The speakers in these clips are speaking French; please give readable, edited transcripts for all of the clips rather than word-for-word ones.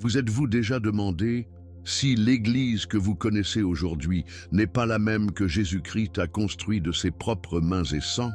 Vous êtes-vous déjà demandé si l'Église que vous connaissez aujourd'hui n'est pas la même que Jésus-Christ a construit de ses propres mains et sang?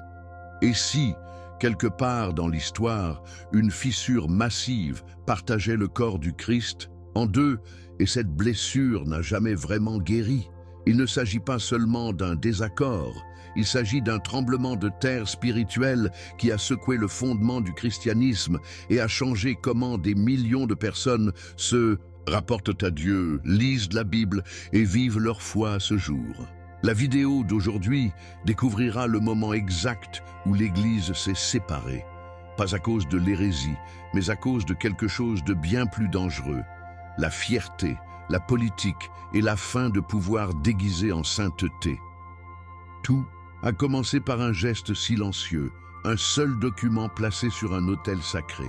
Et si, quelque part dans l'histoire, une fissure massive partageait le corps du Christ en deux et cette blessure n'a jamais vraiment guéri? Il ne s'agit pas seulement d'un désaccord, il s'agit d'un tremblement de terre spirituel qui a secoué le fondement du christianisme et a changé comment des millions de personnes se rapportent à Dieu, lisent la Bible et vivent leur foi à ce jour. La vidéo d'aujourd'hui découvrira le moment exact où l'Église s'est séparée, pas à cause de l'hérésie, mais à cause de quelque chose de bien plus dangereux, la fierté, la politique et la fin de pouvoir déguisé en sainteté. Tout a commencé par un geste silencieux, un seul document placé sur un autel sacré.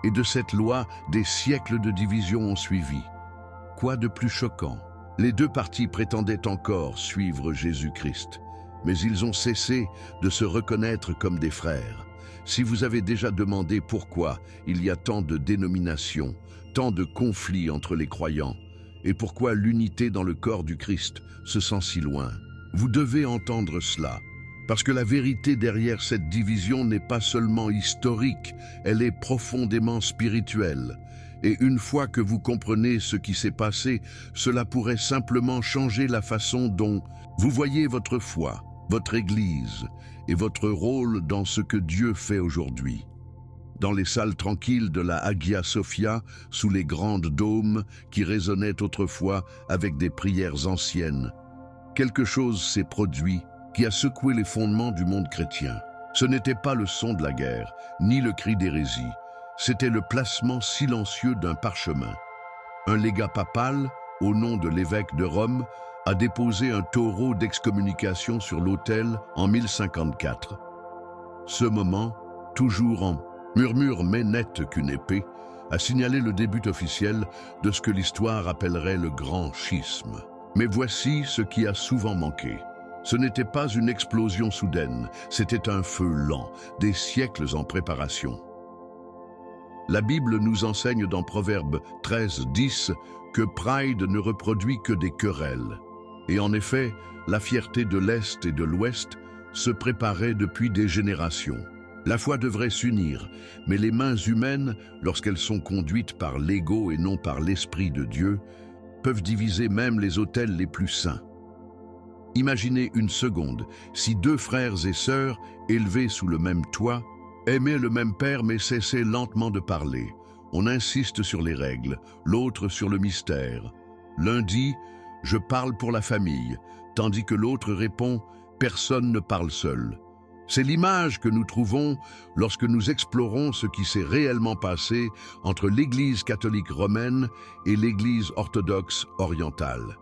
Et de cette loi, des siècles de division ont suivi. Quoi de plus choquant? Les deux partis prétendaient encore suivre Jésus-Christ, mais ils ont cessé de se reconnaître comme des frères. Si vous avez déjà demandé pourquoi il y a tant de dénominations, tant de conflits entre les croyants, et pourquoi l'unité dans le corps du Christ se sent si loin, vous devez entendre cela, parce que la vérité derrière cette division n'est pas seulement historique, elle est profondément spirituelle. Et une fois que vous comprenez ce qui s'est passé, cela pourrait simplement changer la façon dont vous voyez votre foi, votre Église et votre rôle dans ce que Dieu fait aujourd'hui. Dans les salles tranquilles de la Hagia Sophia, sous les grandes dômes qui résonnaient autrefois avec des prières anciennes, quelque chose s'est produit qui a secoué les fondements du monde chrétien. Ce n'était pas le son de la guerre, ni le cri d'hérésie, c'était le placement silencieux d'un parchemin. Un légat papal, au nom de l'évêque de Rome, a déposé un taureau d'excommunication sur l'autel en 1054. Ce moment, toujours en murmure mais net qu'une épée, a signalé le début officiel de ce que l'histoire appellerait le grand schisme. Mais voici ce qui a souvent manqué. Ce n'était pas une explosion soudaine, c'était un feu lent, des siècles en préparation. La Bible nous enseigne dans Proverbe 13:10 que Pride ne reproduit que des querelles. Et en effet, la fierté de l'Est et de l'Ouest se préparait depuis des générations. La foi devrait s'unir, mais les mains humaines, lorsqu'elles sont conduites par l'ego et non par l'Esprit de Dieu, peuvent diviser même les autels les plus saints. Imaginez une seconde, si deux frères et sœurs, élevés sous le même toit, aimaient le même père mais cessaient lentement de parler. On insiste sur les règles, l'autre sur le mystère. L'un dit « Je parle pour la famille », tandis que l'autre répond « Personne ne parle seul ». C'est l'image que nous trouvons lorsque nous explorons ce qui s'est réellement passé entre l'Église catholique romaine et l'Église orthodoxe orientale.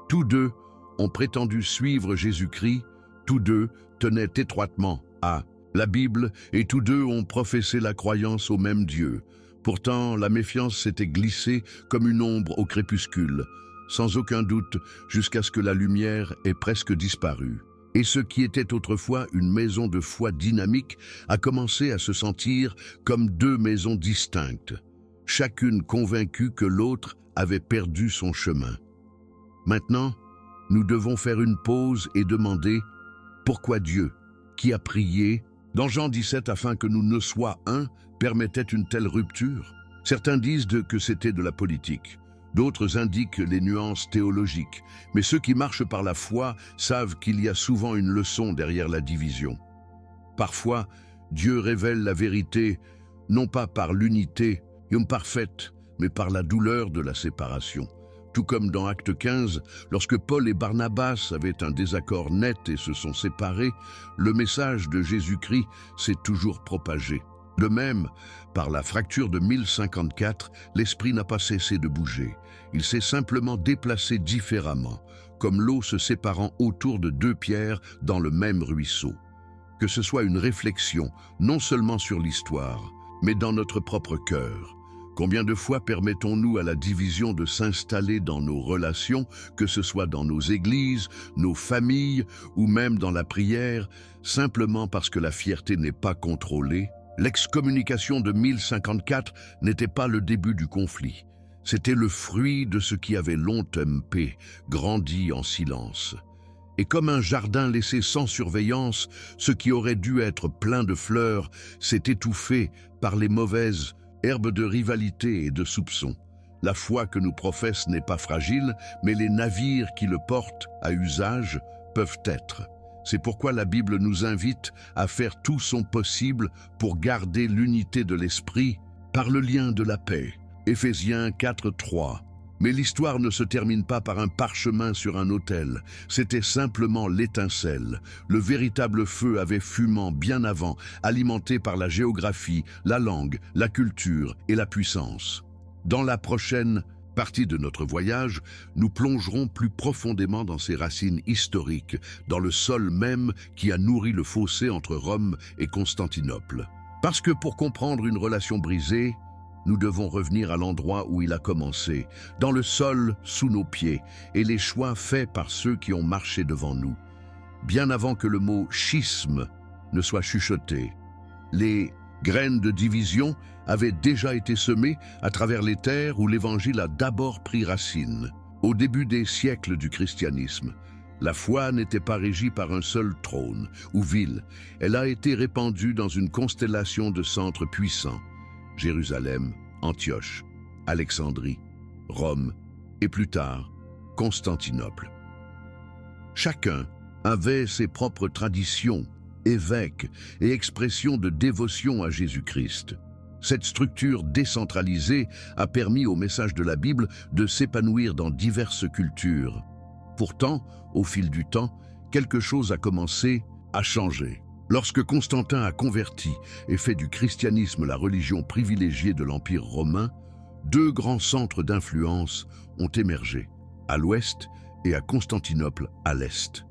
Tous deux ont prétendu suivre Jésus-Christ, tous deux tenaient étroitement à la Bible et tous deux ont professé la croyance au même Dieu. Pourtant, la méfiance s'était glissée comme une ombre au crépuscule, sans aucun doute jusqu'à ce que la lumière ait presque disparu. Et ce qui était autrefois une maison de foi dynamique a commencé à se sentir comme deux maisons distinctes, chacune convaincue que l'autre avait perdu son chemin. Maintenant, nous devons faire une pause et demander pourquoi Dieu, qui a prié dans Jean 17 afin que nous ne soient un, permettait une telle rupture. Certains disent que c'était de la politique. D'autres indiquent les nuances théologiques, mais ceux qui marchent par la foi savent qu'il y a souvent une leçon derrière la division. Parfois, Dieu révèle la vérité, non pas par l'unité parfaite, mais par la douleur de la séparation. Tout comme dans Acte 15, lorsque Paul et Barnabas avaient un désaccord net et se sont séparés, le message de Jésus-Christ s'est toujours propagé. De même, par la fracture de 1054, l'esprit n'a pas cessé de bouger. Il s'est simplement déplacé différemment, comme l'eau se séparant autour de deux pierres dans le même ruisseau. Que ce soit une réflexion, non seulement sur l'histoire, mais dans notre propre cœur. Combien de fois permettons-nous à la division de s'installer dans nos relations, que ce soit dans nos églises, nos familles ou même dans la prière, simplement parce que la fierté n'est pas contrôlée? L'excommunication de 1054 n'était pas le début du conflit. C'était le fruit de ce qui avait longtemps grandi en silence. Et comme un jardin laissé sans surveillance, ce qui aurait dû être plein de fleurs s'est étouffé par les mauvaises herbes de rivalité et de soupçon. La foi que nous professe n'est pas fragile, mais les navires qui le portent à usage peuvent être. C'est pourquoi la Bible nous invite à faire tout son possible pour garder l'unité de l'esprit par le lien de la paix. Éphésiens 4:3. Mais l'histoire ne se termine pas par un parchemin sur un autel. C'était simplement l'étincelle. Le véritable feu avait fumant bien avant, alimenté par la géographie, la langue, la culture et la puissance. Dans la prochaine partie de notre voyage, nous plongerons plus profondément dans ces racines historiques, dans le sol même qui a nourri le fossé entre Rome et Constantinople. Parce que pour comprendre une relation brisée, nous devons revenir à l'endroit où il a commencé, dans le sol sous nos pieds, et les choix faits par ceux qui ont marché devant nous. Bien avant que le mot « schisme » ne soit chuchoté, les graines de division avaient déjà été semées à travers les terres où l'Évangile a d'abord pris racine. Au début des siècles du christianisme, la foi n'était pas régie par un seul trône ou ville. Elle a été répandue dans une constellation de centres puissants. Jérusalem, Antioche, Alexandrie, Rome et plus tard, Constantinople. Chacun avait ses propres traditions, évêques et expressions de dévotion à Jésus-Christ. Cette structure décentralisée a permis au message de la Bible de s'épanouir dans diverses cultures. Pourtant, au fil du temps, quelque chose a commencé à changer. Lorsque Constantin a converti et fait du christianisme la religion privilégiée de l'Empire romain, deux grands centres d'influence ont émergé, à l'ouest et à Constantinople à l'est.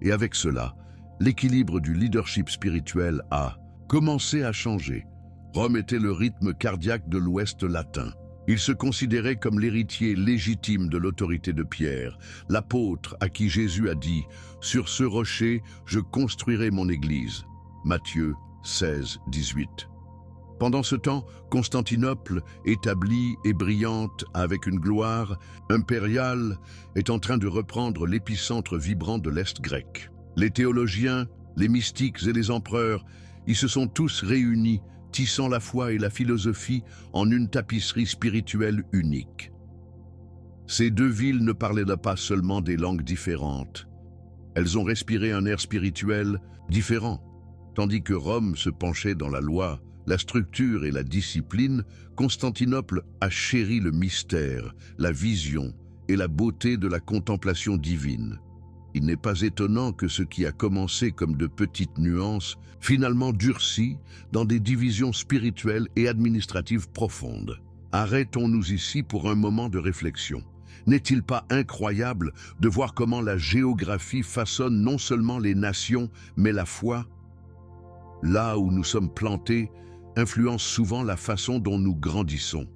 Et avec cela, l'équilibre du leadership spirituel a commencé à changer. Rome était le rythme cardiaque de l'ouest latin. Il se considérait comme l'héritier légitime de l'autorité de Pierre, l'apôtre à qui Jésus a dit « Sur ce rocher, je construirai mon église ». Matthieu 16:18. Pendant ce temps, Constantinople, établie et brillante avec une gloire impériale, est en train de reprendre l'épicentre vibrant de l'Est grec. Les théologiens, les mystiques et les empereurs y se sont tous réunis, tissant la foi et la philosophie en une tapisserie spirituelle unique. Ces deux villes ne parlaient pas seulement des langues différentes. Elles ont respiré un air spirituel différent. Tandis que Rome se penchait dans la loi, la structure et la discipline, Constantinople a chéri le mystère, la vision et la beauté de la contemplation divine. Il n'est pas étonnant que ce qui a commencé comme de petites nuances, finalement durcit dans des divisions spirituelles et administratives profondes. Arrêtons-nous ici pour un moment de réflexion. N'est-il pas incroyable de voir comment la géographie façonne non seulement les nations, mais la foi? Là où nous sommes plantés, influence souvent la façon dont nous grandissons.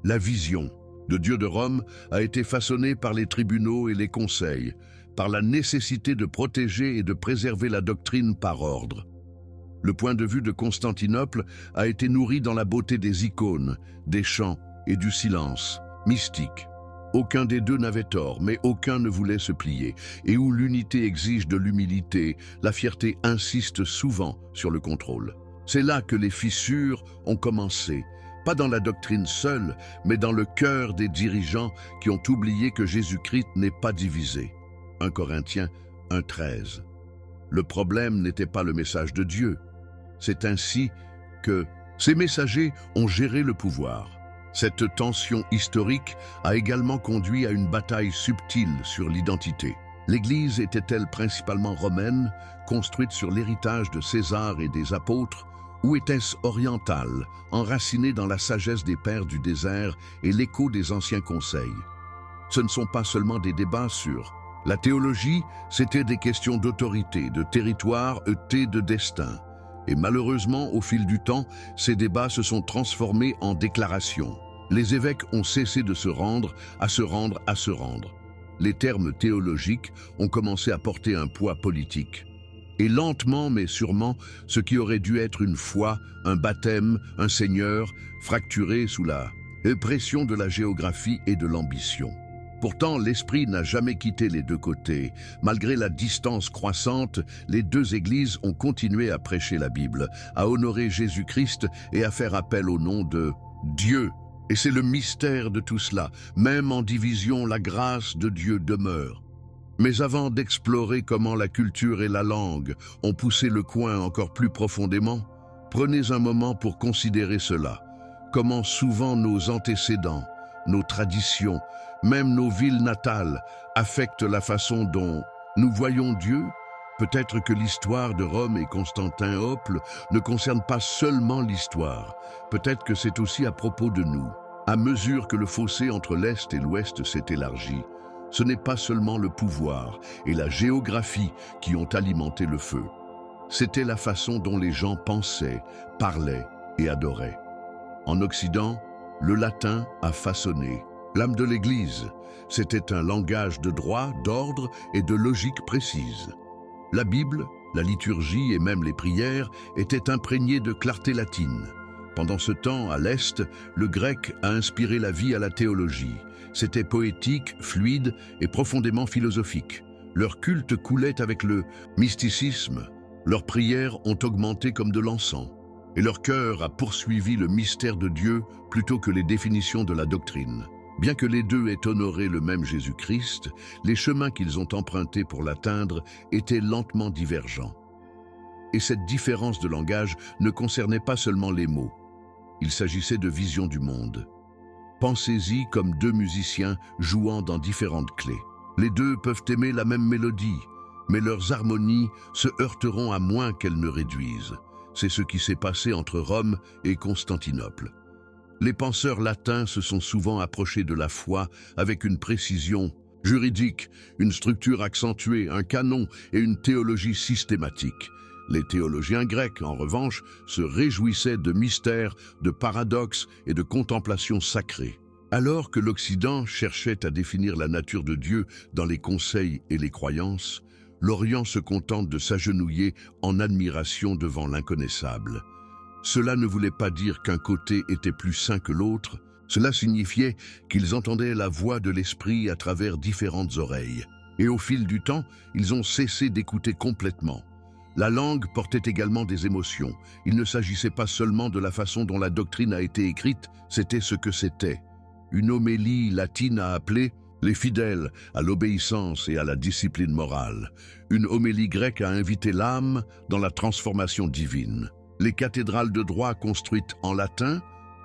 La vision de Dieu de Rome a été façonnée par les tribunaux et les conseils, par la nécessité de protéger et de préserver la doctrine par ordre. Le point de vue de Constantinople a été nourri dans la beauté des icônes, des chants et du silence mystique. Aucun des deux n'avait tort, mais aucun ne voulait se plier. Et où l'unité exige de l'humilité, la fierté insiste souvent sur le contrôle. C'est là que les fissures ont commencé, pas dans la doctrine seule, mais dans le cœur des dirigeants qui ont oublié que Jésus-Christ n'est pas divisé. 1 Corinthiens 1:13. Le problème n'était pas le message de Dieu. C'est ainsi que ces messagers ont géré le pouvoir. Cette tension historique a également conduit à une bataille subtile sur l'identité. L'Église était-elle principalement romaine, construite sur l'héritage de César et des apôtres, ou était-ce orientale, enracinée dans la sagesse des pères du désert et l'écho des anciens conseils? Ce ne sont pas seulement des débats sur la théologie, c'était des questions d'autorité, de territoire et de destin. Et malheureusement, au fil du temps, ces débats se sont transformés en déclarations. Les évêques ont cessé de se rendre, à se rendre, à se rendre. Les termes théologiques ont commencé à porter un poids politique. Et lentement mais sûrement, ce qui aurait dû être une foi, un baptême, un Seigneur, fracturé sous la pression de la géographie et de l'ambition. Pourtant, l'esprit n'a jamais quitté les deux côtés. Malgré la distance croissante, les deux églises ont continué à prêcher la Bible, à honorer Jésus-Christ et à faire appel au nom de Dieu. Et c'est le mystère de tout cela. Même en division, la grâce de Dieu demeure. Mais avant d'explorer comment la culture et la langue ont poussé le coin encore plus profondément, prenez un moment pour considérer cela. Comment souvent nos antécédents, nos traditions, même nos villes natales affectent la façon dont nous voyons Dieu. Peut-être que l'histoire de Rome et Constantinople ne concerne pas seulement l'histoire. Peut-être que c'est aussi à propos de nous. À mesure que le fossé entre l'Est et l'Ouest s'est élargi, ce n'est pas seulement le pouvoir et la géographie qui ont alimenté le feu. C'était la façon dont les gens pensaient, parlaient et adoraient. En Occident, le latin a façonné l'âme de l'Église. C'était un langage de droit, d'ordre et de logique précise. La Bible, la liturgie et même les prières étaient imprégnées de clarté latine. Pendant ce temps, à l'Est, le grec a inspiré la vie à la théologie. C'était poétique, fluide et profondément philosophique. Leur culte coulait avec le mysticisme. Leurs prières ont augmenté comme de l'encens. Et leur cœur a poursuivi le mystère de Dieu plutôt que les définitions de la doctrine. Bien que les deux aient honoré le même Jésus-Christ, les chemins qu'ils ont empruntés pour l'atteindre étaient lentement divergents. Et cette différence de langage ne concernait pas seulement les mots. Il s'agissait de vision du monde. Pensez-y comme deux musiciens jouant dans différentes clés. Les deux peuvent aimer la même mélodie, mais leurs harmonies se heurteront à moins qu'elles ne réduisent. C'est ce qui s'est passé entre Rome et Constantinople. Les penseurs latins se sont souvent approchés de la foi avec une précision juridique, une structure accentuée, un canon et une théologie systématique. Les théologiens grecs, en revanche, se réjouissaient de mystères, de paradoxes et de contemplations sacrées. Alors que l'Occident cherchait à définir la nature de Dieu dans les conseils et les croyances, l'Orient se contente de s'agenouiller en admiration devant l'inconnaissable. Cela ne voulait pas dire qu'un côté était plus saint que l'autre, cela signifiait qu'ils entendaient la voix de l'esprit à travers différentes oreilles. Et au fil du temps, ils ont cessé d'écouter complètement. La langue portait également des émotions. Il ne s'agissait pas seulement de la façon dont la doctrine a été écrite, c'était ce que c'était. Une homélie latine a appelé les fidèles à l'obéissance et à la discipline morale. Une homélie grecque a invité l'âme dans la transformation divine. Les cathédrales de droit construites en latin,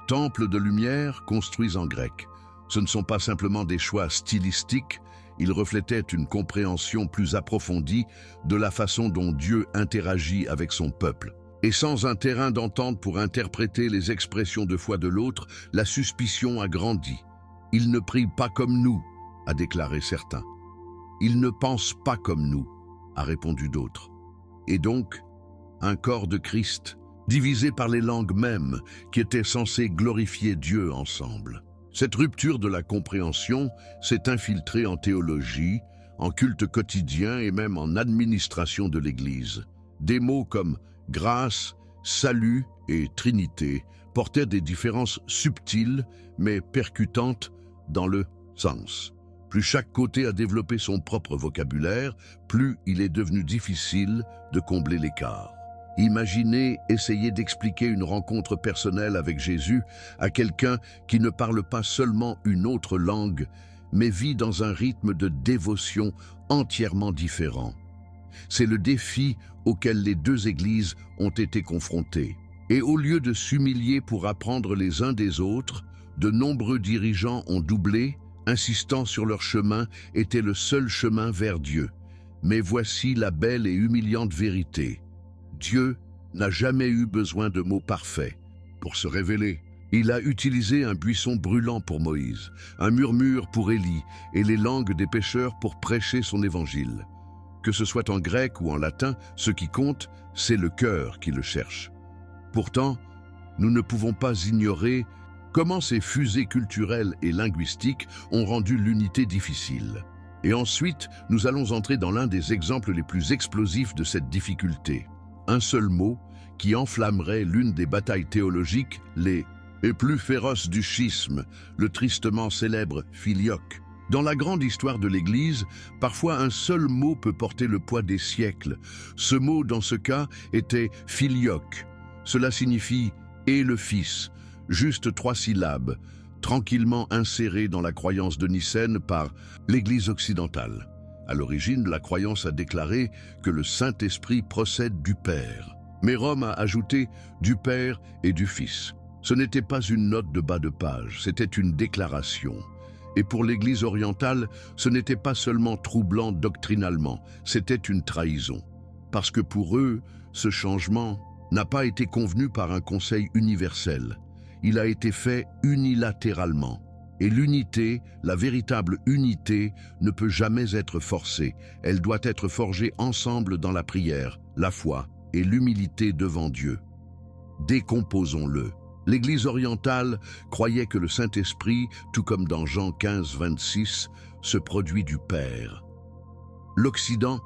temples de lumière construits en grec. Ce ne sont pas simplement des choix stylistiques, ils reflétaient une compréhension plus approfondie de la façon dont Dieu interagit avec son peuple. Et sans un terrain d'entente pour interpréter les expressions de foi de l'autre, la suspicion a grandi. « Ils ne prient pas comme nous », a déclaré certains. « Ils ne pensent pas comme nous », a répondu d'autres. Et donc, un corps de Christ, divisé par les langues mêmes, qui étaient censées glorifier Dieu ensemble. Cette rupture de la compréhension s'est infiltrée en théologie, en culte quotidien et même en administration de l'Église. Des mots comme grâce, salut et trinité portaient des différences subtiles mais percutantes dans le sens. Plus chaque côté a développé son propre vocabulaire, plus il est devenu difficile de combler l'écart. Imaginez essayer d'expliquer une rencontre personnelle avec Jésus à quelqu'un qui ne parle pas seulement une autre langue, mais vit dans un rythme de dévotion entièrement différent. C'est le défi auquel les deux églises ont été confrontées. Et au lieu de s'humilier pour apprendre les uns des autres, de nombreux dirigeants ont doublé, insistant sur leur chemin était le seul chemin vers Dieu. Mais voici la belle et humiliante vérité. Dieu n'a jamais eu besoin de mots parfaits pour se révéler. Il a utilisé un buisson brûlant pour Moïse, un murmure pour Élie et les langues des pécheurs pour prêcher son évangile. Que ce soit en grec ou en latin, ce qui compte, c'est le cœur qui le cherche. Pourtant, nous ne pouvons pas ignorer comment ces fusées culturelles et linguistiques ont rendu l'unité difficile. Et ensuite, nous allons entrer dans l'un des exemples les plus explosifs de cette difficulté. Un seul mot qui enflammerait l'une des batailles théologiques, les et plus féroce du schisme, le tristement célèbre filioque. Dans la grande histoire de l'Église, parfois un seul mot peut porter le poids des siècles. Ce mot, dans ce cas, était filioque. Cela signifie « et le Fils », juste 3 syllabes, tranquillement insérées dans la croyance de Nicène par l'Église occidentale. À l'origine, la croyance a déclaré que le Saint-Esprit procède du Père. Mais Rome a ajouté du Père et du Fils. Ce n'était pas une note de bas de page, c'était une déclaration. Et pour l'Église orientale, ce n'était pas seulement troublant doctrinalement, c'était une trahison. Parce que pour eux, ce changement n'a pas été convenu par un conseil universel. Il a été fait unilatéralement. Et l'unité, la véritable unité, ne peut jamais être forcée. Elle doit être forgée ensemble dans la prière, la foi et l'humilité devant Dieu. Décomposons-le. L'Église orientale croyait que le Saint-Esprit, tout comme dans Jean 15, 26, se produit du Père. L'Occident,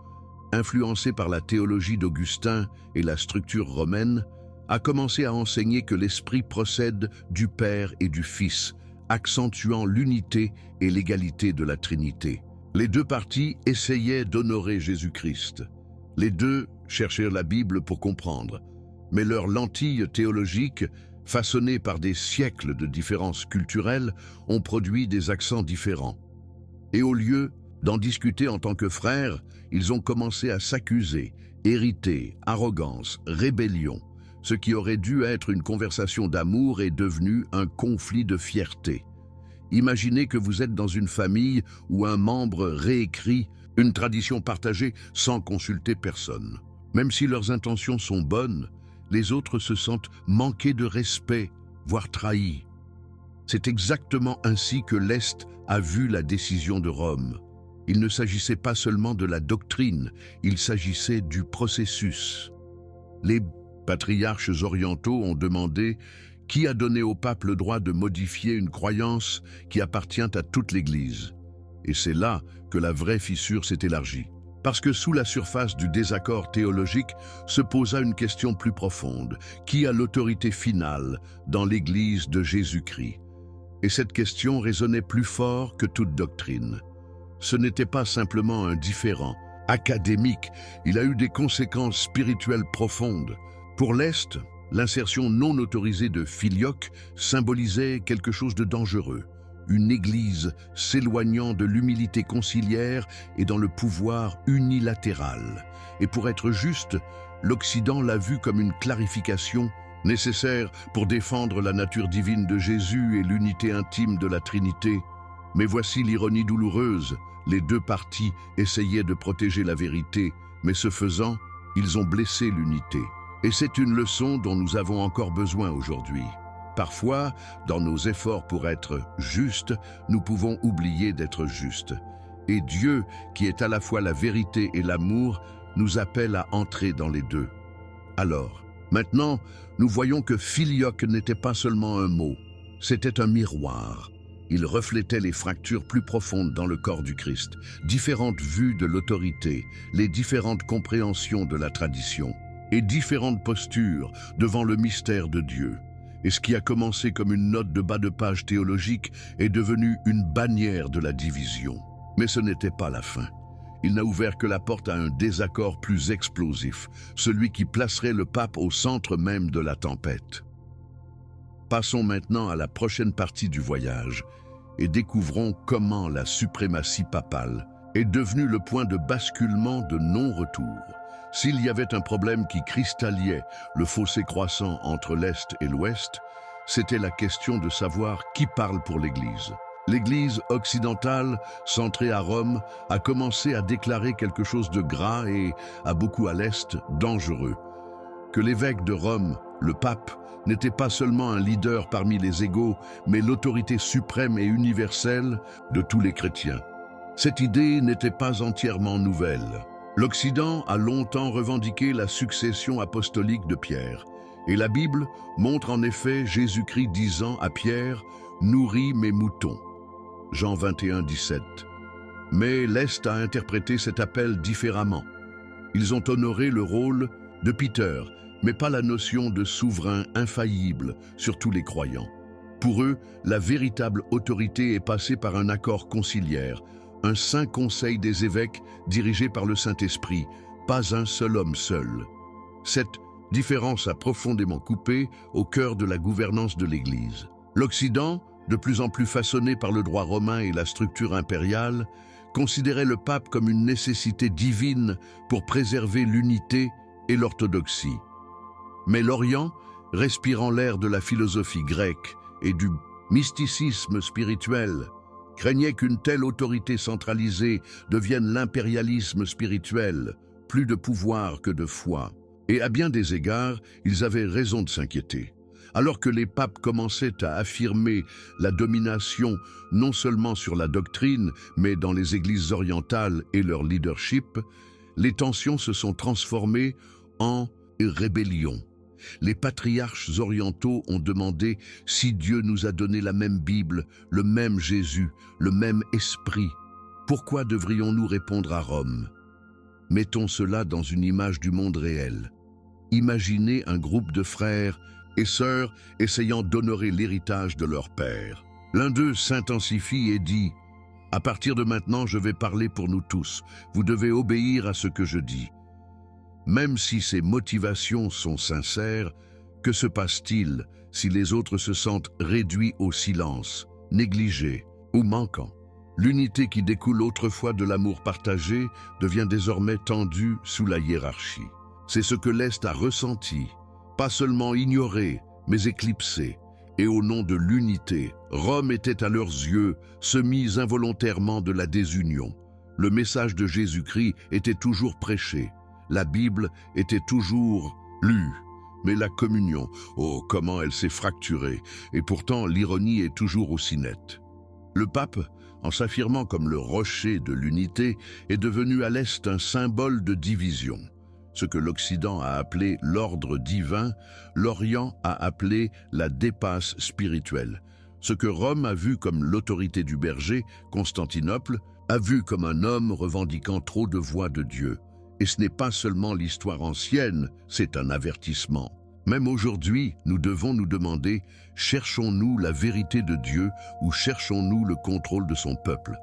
influencé par la théologie d'Augustin et la structure romaine, a commencé à enseigner que l'Esprit procède du Père et du Fils, accentuant l'unité et l'égalité de la Trinité. Les deux parties essayaient d'honorer Jésus-Christ. Les deux cherchèrent la Bible pour comprendre, mais leurs lentilles théologiques, façonnées par des siècles de différences culturelles, ont produit des accents différents. Et au lieu d'en discuter en tant que frères, ils ont commencé à s'accuser, hériter, arrogance, rébellion. Ce qui aurait dû être une conversation d'amour est devenu un conflit de fierté. Imaginez que vous êtes dans une famille où un membre réécrit une tradition partagée sans consulter personne. Même si leurs intentions sont bonnes, les autres se sentent manqués de respect, voire trahis. C'est exactement ainsi que l'Est a vu la décision de Rome. Il ne s'agissait pas seulement de la doctrine, il s'agissait du processus. Les patriarches orientaux ont demandé qui a donné au pape le droit de modifier une croyance qui appartient à toute l'Église. Et c'est là que la vraie fissure s'est élargie. Parce que sous la surface du désaccord théologique se posa une question plus profonde. Qui a l'autorité finale dans l'Église de Jésus-Christ? Et cette question résonnait plus fort que toute doctrine. Ce n'était pas simplement un différend académique, il a eu des conséquences spirituelles profondes. Pour l'Est, l'insertion non autorisée de filioque symbolisait quelque chose de dangereux. Une Église s'éloignant de l'humilité conciliaire et dans le pouvoir unilatéral. Et pour être juste, l'Occident l'a vu comme une clarification nécessaire pour défendre la nature divine de Jésus et l'unité intime de la Trinité. Mais voici l'ironie douloureuse, les deux parties essayaient de protéger la vérité, mais ce faisant, ils ont blessé l'unité. Et c'est une leçon dont nous avons encore besoin aujourd'hui. Parfois, dans nos efforts pour être justes, nous pouvons oublier d'être justes. Et Dieu, qui est à la fois la vérité et l'amour, nous appelle à entrer dans les deux. Alors, maintenant, nous voyons que filioque n'était pas seulement un mot, c'était un miroir. Il reflétait les fractures plus profondes dans le corps du Christ, différentes vues de l'autorité, les différentes compréhensions de la tradition, et différentes postures devant le mystère de Dieu. Et ce qui a commencé comme une note de bas de page théologique est devenu une bannière de la division. Mais ce n'était pas la fin. Il n'a ouvert que la porte à un désaccord plus explosif, celui qui placerait le pape au centre même de la tempête. Passons maintenant à la prochaine partie du voyage et découvrons comment la suprématie papale est devenue le point de basculement de non-retour. S'il y avait un problème qui cristallisait le fossé croissant entre l'Est et l'Ouest, c'était la question de savoir qui parle pour l'Église. L'Église occidentale, centrée à Rome, a commencé à déclarer quelque chose de gras et, à beaucoup à l'Est, dangereux. Que l'évêque de Rome, le pape, n'était pas seulement un leader parmi les égaux, mais l'autorité suprême et universelle de tous les chrétiens. Cette idée n'était pas entièrement nouvelle. L'Occident a longtemps revendiqué la succession apostolique de Pierre, et la Bible montre en effet Jésus-Christ disant à Pierre « Nourris mes moutons ». Jean 21, 17. Mais l'Est a interprété cet appel différemment. Ils ont honoré le rôle de Peter, mais pas la notion de souverain infaillible sur tous les croyants. Pour eux, la véritable autorité est passée par un accord conciliaire, un saint conseil des évêques dirigé par le Saint-Esprit, pas un seul homme seul. Cette différence a profondément coupé au cœur de la gouvernance de l'Église. L'Occident, de plus en plus façonné par le droit romain et la structure impériale, considérait le pape comme une nécessité divine pour préserver l'unité et l'orthodoxie. Mais l'Orient, respirant l'air de la philosophie grecque et du mysticisme spirituel, craignait qu'une telle autorité centralisée devienne l'impérialisme spirituel, plus de pouvoir que de foi. Et à bien des égards, ils avaient raison de s'inquiéter. Alors que les papes commençaient à affirmer la domination non seulement sur la doctrine, mais dans les églises orientales et leur leadership, les tensions se sont transformées en rébellion. Les patriarches orientaux ont demandé si Dieu nous a donné la même Bible, le même Jésus, le même Esprit. Pourquoi devrions-nous répondre à Rome? Mettons cela dans une image du monde réel. Imaginez un groupe de frères et sœurs essayant d'honorer l'héritage de leur père. L'un d'eux s'intensifie et dit « À partir de maintenant, je vais parler pour nous tous. Vous devez obéir à ce que je dis. » Même si ses motivations sont sincères, que se passe-t-il si les autres se sentent réduits au silence, négligés ou manquants? L'unité qui découle autrefois de l'amour partagé devient désormais tendue sous la hiérarchie. C'est ce que l'Est a ressenti, pas seulement ignoré, mais éclipsé. Et au nom de l'unité, Rome était à leurs yeux semise involontairement de la désunion. Le message de Jésus-Christ était toujours prêché. La Bible était toujours lue. Mais la communion, oh, comment elle s'est fracturée. Et pourtant, l'ironie est toujours aussi nette. Le pape, en s'affirmant comme le rocher de l'unité, est devenu à l'Est un symbole de division. Ce que l'Occident a appelé l'ordre divin, l'Orient a appelé la dépasse spirituelle. Ce que Rome a vu comme l'autorité du berger, Constantinople, a vu comme un homme revendiquant trop de voix de Dieu. Et ce n'est pas seulement l'histoire ancienne, c'est un avertissement. Même aujourd'hui, nous devons nous demander, cherchons-nous la vérité de Dieu ou cherchons-nous le contrôle de son peuple?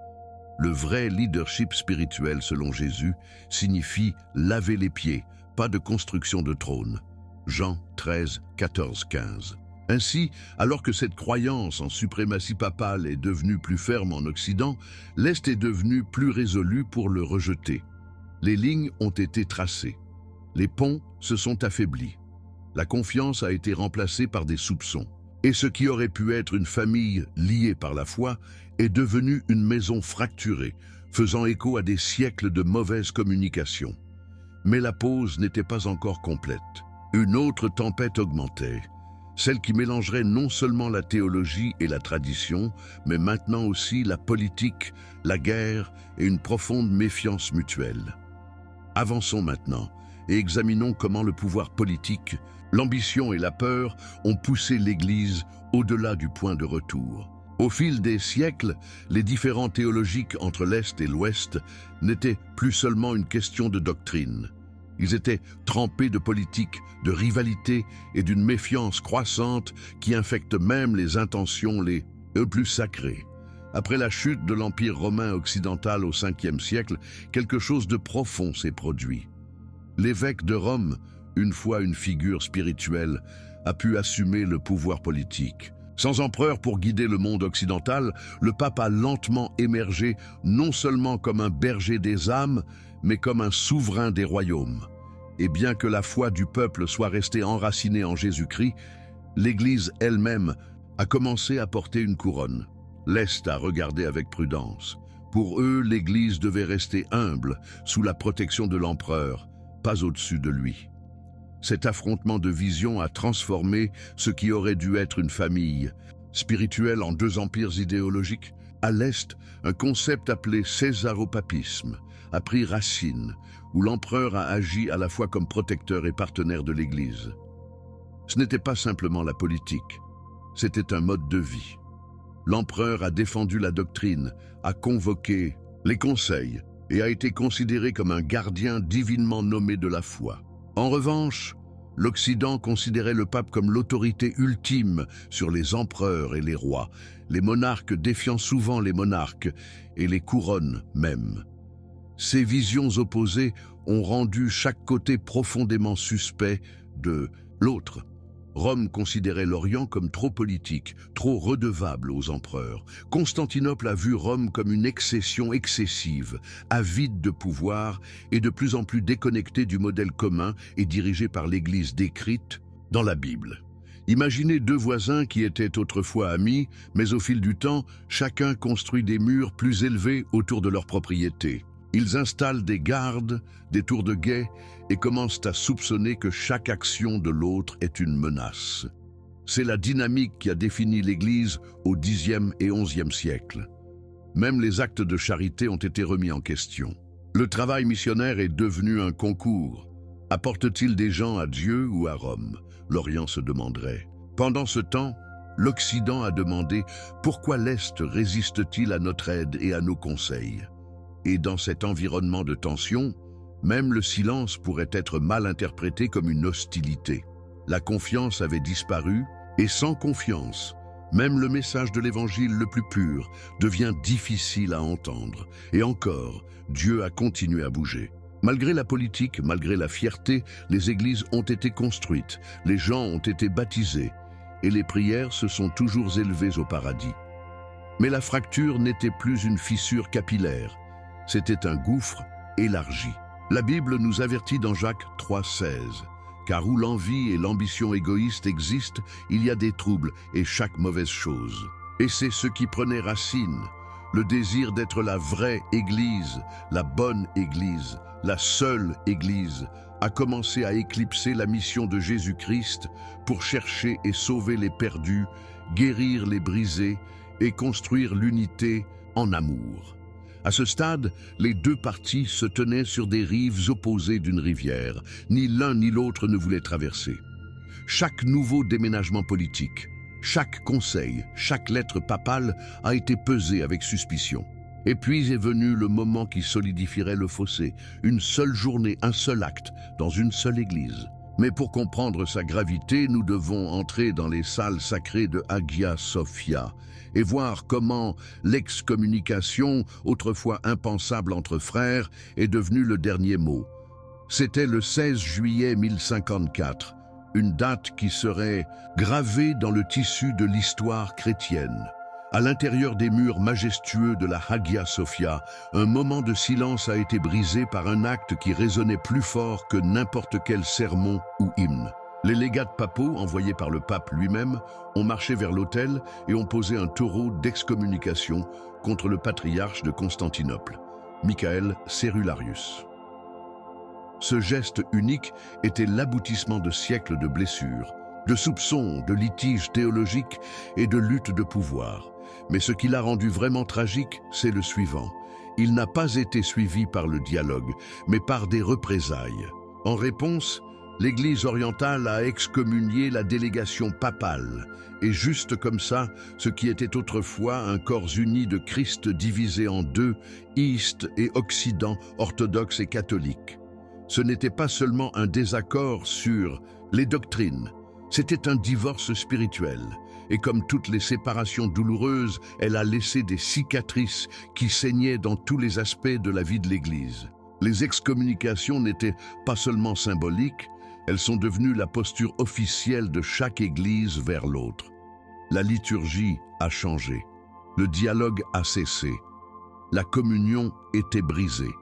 Le vrai leadership spirituel, selon Jésus, signifie laver les pieds, pas de construction de trône. Jean 13, 14, 15. Ainsi, alors que cette croyance en suprématie papale est devenue plus ferme en Occident, l'Est est devenu plus résolu pour le rejeter. Les lignes ont été tracées. Les ponts se sont affaiblis. La confiance a été remplacée par des soupçons. Et ce qui aurait pu être une famille liée par la foi est devenu une maison fracturée, faisant écho à des siècles de mauvaise communication. Mais la pause n'était pas encore complète. Une autre tempête augmentait, celle qui mélangerait non seulement la théologie et la tradition, mais maintenant aussi la politique, la guerre et une profonde méfiance mutuelle. Avançons maintenant et examinons comment le pouvoir politique, l'ambition et la peur ont poussé l'Église au-delà du point de retour. Au fil des siècles, les différends théologiques entre l'Est et l'Ouest n'étaient plus seulement une question de doctrine. Ils étaient trempés de politique, de rivalité et d'une méfiance croissante qui infecte même les intentions les plus sacrées. Après la chute de l'Empire romain occidental au Ve siècle, quelque chose de profond s'est produit. L'évêque de Rome, une fois une figure spirituelle, a pu assumer le pouvoir politique. Sans empereur pour guider le monde occidental, le pape a lentement émergé non seulement comme un berger des âmes, mais comme un souverain des royaumes. Et bien que la foi du peuple soit restée enracinée en Jésus-Christ, l'Église elle-même a commencé à porter une couronne. L'Est a regardé avec prudence. Pour eux, l'Église devait rester humble, sous la protection de l'empereur, pas au-dessus de lui. Cet affrontement de vision a transformé ce qui aurait dû être une famille spirituelle en deux empires idéologiques. À l'Est, un concept appelé césaropapisme a pris racine, où l'empereur a agi à la fois comme protecteur et partenaire de l'Église. Ce n'était pas simplement la politique, c'était un mode de vie. L'empereur a défendu la doctrine, a convoqué les conseils et a été considéré comme un gardien divinement nommé de la foi. En revanche, L'Occident considérait le pape comme l'autorité ultime sur les empereurs et les rois, les monarques défiant souvent les monarques et les couronnes même. Ces visions opposées ont rendu chaque côté profondément suspect de l'autre. Rome considérait l'Orient comme trop politique, trop redevable aux empereurs. Constantinople a vu Rome comme une excession excessive, avide de pouvoir et de plus en plus déconnectée du modèle commun et dirigée par l'Église décrite dans la Bible. Imaginez deux voisins qui étaient autrefois amis, mais au fil du temps, chacun construit des murs plus élevés autour de leur propriété. Ils installent des gardes, des tours de guet et commencent à soupçonner que chaque action de l'autre est une menace. C'est la dynamique qui a défini l'Église au Xe et XIe siècle. Même les actes de charité ont été remis en question. Le travail missionnaire est devenu un concours. Apporte-t-il des gens à Dieu ou à Rome? L'Orient se demanderait. Pendant ce temps, l'Occident a demandé pourquoi l'Est résiste-t-il à notre aide et à nos conseils? Et dans cet environnement de tension, même le silence pourrait être mal interprété comme une hostilité. La confiance avait disparu, et sans confiance, même le message de l'Évangile le plus pur devient difficile à entendre. Et encore, Dieu a continué à bouger. Malgré la politique, malgré la fierté, les églises ont été construites, les gens ont été baptisés, et les prières se sont toujours élevées au paradis. Mais la fracture n'était plus une fissure capillaire. C'était un gouffre élargi. La Bible nous avertit dans Jacques 3,16 « Car où l'envie et l'ambition égoïste existent, il y a des troubles et chaque mauvaise chose. Et c'est ce qui prenait racine, le désir d'être la vraie Église, la bonne Église, la seule Église, a commencé à éclipser la mission de Jésus-Christ pour chercher et sauver les perdus, guérir les brisés et construire l'unité en amour. À ce stade, les deux partis se tenaient sur des rives opposées d'une rivière. Ni l'un ni l'autre ne voulait traverser. Chaque nouveau déménagement politique, chaque conseil, chaque lettre papale a été pesée avec suspicion. Et puis est venu le moment qui solidifierait le fossé. Une seule journée, un seul acte, dans une seule église. Mais pour comprendre sa gravité, nous devons entrer dans les salles sacrées de Hagia Sophia et voir comment l'excommunication, autrefois impensable entre frères, est devenue le dernier mot. C'était le 16 juillet 1054, une date qui serait gravée dans le tissu de l'histoire chrétienne. À l'intérieur des murs majestueux de la Hagia Sophia, un moment de silence a été brisé par un acte qui résonnait plus fort que n'importe quel sermon ou hymne. Les légats papaux, envoyés par le pape lui-même, ont marché vers l'autel et ont posé un taureau d'excommunication contre le patriarche de Constantinople, Michael Cerularius. Ce geste unique était l'aboutissement de siècles de blessures, de soupçons, de litiges théologiques et de luttes de pouvoir. Mais ce qui l'a rendu vraiment tragique, c'est le suivant. Il n'a pas été suivi par le dialogue, mais par des représailles. En réponse, l'Église orientale a excommunié la délégation papale, et juste comme ça, ce qui était autrefois un corps uni de Christ divisé en deux, East et Occident, orthodoxe et catholique. Ce n'était pas seulement un désaccord sur les doctrines, c'était un divorce spirituel. Et comme toutes les séparations douloureuses, elle a laissé des cicatrices qui saignaient dans tous les aspects de la vie de l'Église. Les excommunications n'étaient pas seulement symboliques, elles sont devenues la posture officielle de chaque Église vers l'autre. La liturgie a changé, le dialogue a cessé, la communion était brisée.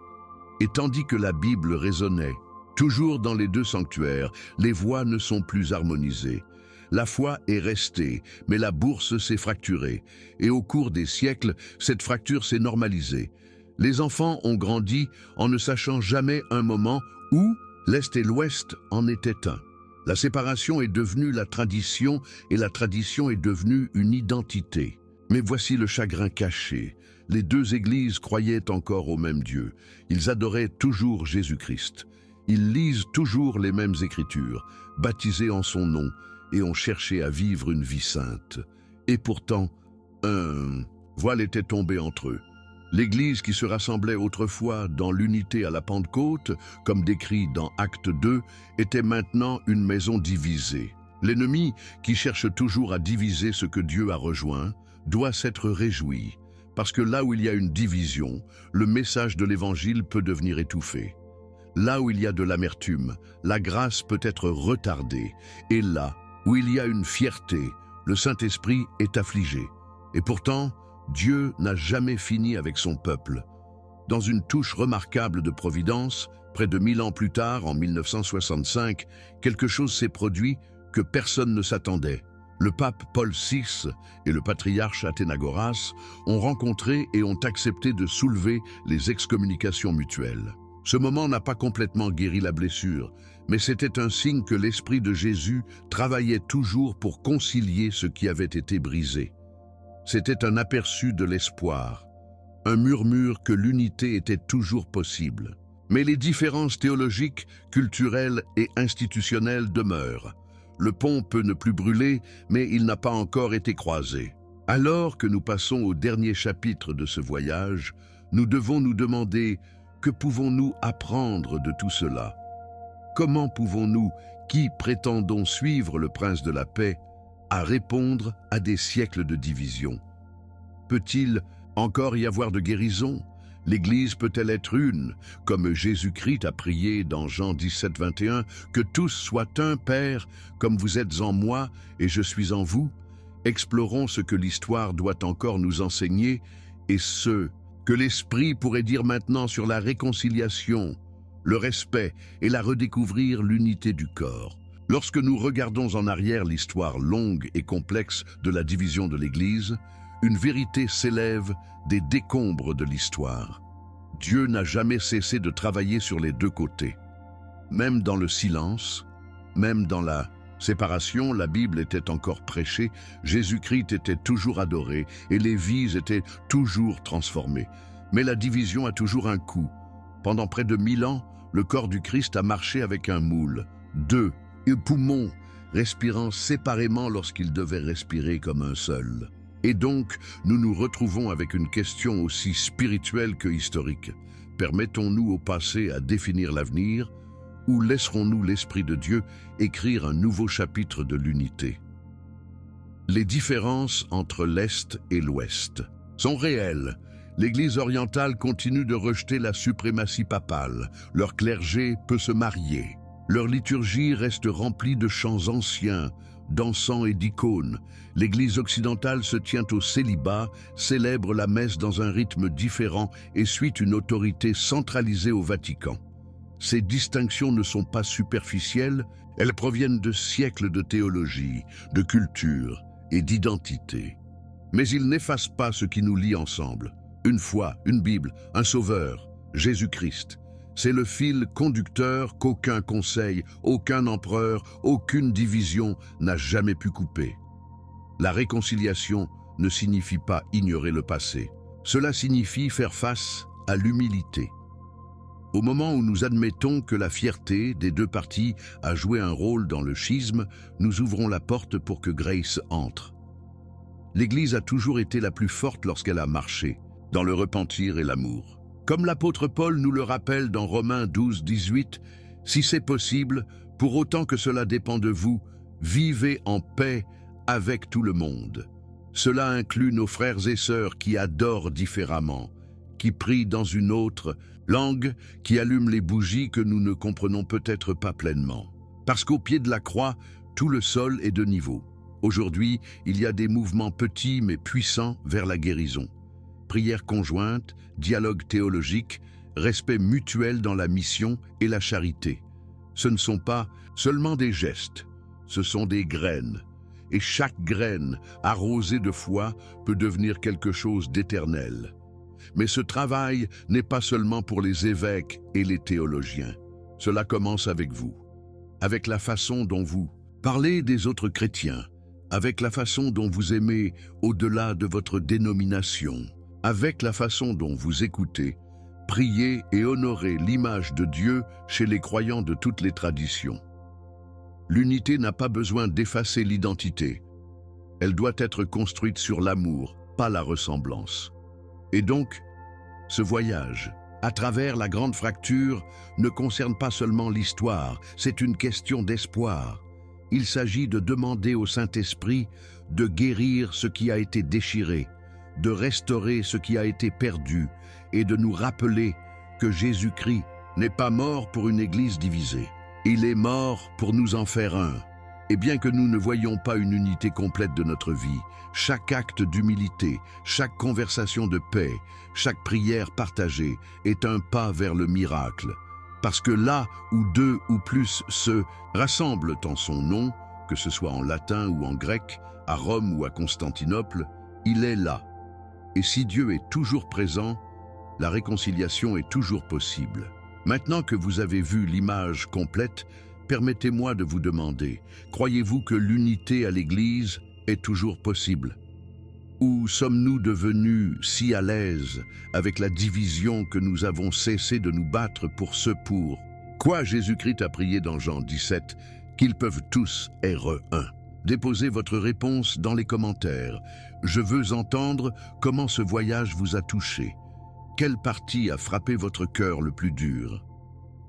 Et tandis que la Bible résonnait, toujours dans les deux sanctuaires, les voix ne sont plus harmonisées. La foi est restée, mais la bourse s'est fracturée. Et au cours des siècles, cette fracture s'est normalisée. Les enfants ont grandi en ne sachant jamais un moment où l'Est et l'Ouest en étaient un. La séparation est devenue la tradition et la tradition est devenue une identité. Mais voici le chagrin caché. Les deux églises croyaient encore au même Dieu. Ils adoraient toujours Jésus-Christ. Ils lisent toujours les mêmes écritures, baptisés en son nom, et ont cherché à vivre une vie sainte. Et pourtant, un voile était tombé entre eux. L'Église qui se rassemblait autrefois dans l'unité à la Pentecôte, comme décrit dans Acte 2, était maintenant une maison divisée. L'ennemi, qui cherche toujours à diviser ce que Dieu a rejoint, doit s'être réjoui, parce que là où il y a une division, le message de l'Évangile peut devenir étouffé. Là où il y a de l'amertume, la grâce peut être retardée, et là où il y a une fierté, le Saint-Esprit est affligé. Et pourtant, Dieu n'a jamais fini avec son peuple. Dans une touche remarquable de providence, près de 1000 ans plus tard, en 1965, quelque chose s'est produit que personne ne s'attendait. Le pape Paul VI et le patriarche Athénagoras ont rencontré et ont accepté de soulever les excommunications mutuelles. Ce moment n'a pas complètement guéri la blessure, mais c'était un signe que l'Esprit de Jésus travaillait toujours pour concilier ce qui avait été brisé. C'était un aperçu de l'espoir, un murmure que l'unité était toujours possible. Mais les différences théologiques, culturelles et institutionnelles demeurent. Le pont peut ne plus brûler, mais il n'a pas encore été croisé. Alors que nous passons au dernier chapitre de ce voyage, nous devons nous demander: que pouvons-nous apprendre de tout cela? Comment pouvons-nous, qui prétendons suivre le Prince de la Paix, à répondre à des siècles de division? Peut-il encore y avoir de guérison? L'Église peut-elle être une, comme Jésus-Christ a prié dans Jean 17, 21, « Que tous soient un, Père, comme vous êtes en moi et je suis en vous ». Explorons ce que l'histoire doit encore nous enseigner et ce que l'Esprit pourrait dire maintenant sur la réconciliation, le respect et la redécouvrir l'unité du corps. Lorsque nous regardons en arrière l'histoire longue et complexe de la division de l'Église, une vérité s'élève des décombres de l'histoire. Dieu n'a jamais cessé de travailler sur les deux côtés. Même dans le silence, même dans la séparation, la Bible était encore prêchée, Jésus-Christ était toujours adoré et les vies étaient toujours transformées. Mais la division a toujours un coût. Pendant près de 1000 ans, le corps du Christ a marché avec un moule, deux poumons, respirant séparément lorsqu'ils devaient respirer comme un seul. Et donc, nous nous retrouvons avec une question aussi spirituelle que historique. Permettons-nous au passé à définir l'avenir, ou laisserons-nous l'Esprit de Dieu écrire un nouveau chapitre de l'unité? Les différences entre l'Est et l'Ouest sont réelles. L'Église orientale continue de rejeter la suprématie papale. Leur clergé peut se marier. Leur liturgie reste remplie de chants anciens, d'encens et d'icônes. L'Église occidentale se tient au célibat, célèbre la messe dans un rythme différent et suit une autorité centralisée au Vatican. Ces distinctions ne sont pas superficielles, elles proviennent de siècles de théologie, de culture et d'identité. Mais ils n'effacent pas ce qui nous lie ensemble. Une foi, une Bible, un Sauveur, Jésus-Christ. C'est le fil conducteur qu'aucun conseil, aucun empereur, aucune division n'a jamais pu couper. La réconciliation ne signifie pas ignorer le passé. Cela signifie faire face à l'humilité. Au moment où nous admettons que la fierté des deux parties a joué un rôle dans le schisme, nous ouvrons la porte pour que Grace entre. L'Église a toujours été la plus forte lorsqu'elle a marché, dans le repentir et l'amour. Comme l'apôtre Paul nous le rappelle dans Romains 12, 18, « Si c'est possible, pour autant que cela dépend de vous, vivez en paix avec tout le monde. » Cela inclut nos frères et sœurs qui adorent différemment, qui prient dans une autre langue, qui allument les bougies que nous ne comprenons peut-être pas pleinement. Parce qu'au pied de la croix, tout le sol est de niveau. Aujourd'hui, il y a des mouvements petits mais puissants vers la guérison. Prière conjointe, dialogue théologique, respect mutuel dans la mission et la charité. Ce ne sont pas seulement des gestes, ce sont des graines. Et chaque graine, arrosée de foi, peut devenir quelque chose d'éternel. Mais ce travail n'est pas seulement pour les évêques et les théologiens. Cela commence avec vous, avec la façon dont vous parlez des autres chrétiens, avec la façon dont vous aimez au-delà de votre dénomination, avec la façon dont vous écoutez, priez et honorez l'image de Dieu chez les croyants de toutes les traditions. L'unité n'a pas besoin d'effacer l'identité. Elle doit être construite sur l'amour, pas la ressemblance. Et donc, Ce voyage, à travers la grande fracture, ne concerne pas seulement l'histoire, c'est une question d'espoir. Il s'agit de demander au Saint-Esprit de guérir ce qui a été déchiré, de restaurer ce qui a été perdu et de nous rappeler que Jésus-Christ n'est pas mort pour une Église divisée. Il est mort pour nous en faire un. Et bien que nous ne voyions pas une unité complète de notre vie, chaque acte d'humilité, chaque conversation de paix, chaque prière partagée est un pas vers le miracle. Parce que là où deux ou plus se rassemblent en son nom, que ce soit en latin ou en grec, à Rome ou à Constantinople, il est là. Et si Dieu est toujours présent, la réconciliation est toujours possible. Maintenant que vous avez vu l'image complète, permettez-moi de vous demander, croyez-vous que l'unité à l'Église est toujours possible? Ou sommes-nous devenus si à l'aise avec la division que nous avons cessé de nous battre pour ce pour quoi Jésus-Christ a prié dans Jean 17, qu'ils peuvent tous être un? Déposez votre réponse dans les commentaires. Je veux entendre comment ce voyage vous a touché. Quelle partie a frappé votre cœur le plus dur?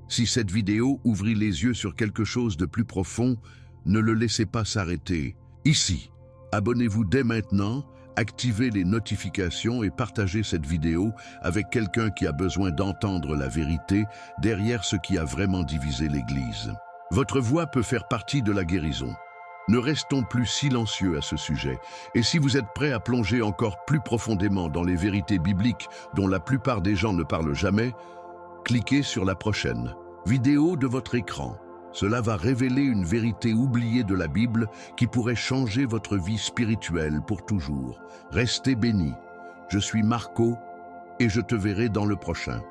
Si cette vidéo ouvrit les yeux sur quelque chose de plus profond, ne le laissez pas s'arrêter. Ici, abonnez-vous dès maintenant, activez les notifications et partagez cette vidéo avec quelqu'un qui a besoin d'entendre la vérité derrière ce qui a vraiment divisé l'Église. Votre voix peut faire partie de la guérison. Ne restons plus silencieux à ce sujet. Et si vous êtes prêts à plonger encore plus profondément dans les vérités bibliques dont la plupart des gens ne parlent jamais, cliquez sur la prochaine vidéo de votre écran. Cela va révéler une vérité oubliée de la Bible qui pourrait changer votre vie spirituelle pour toujours. Restez bénis. Je suis Marco et je te verrai dans le prochain.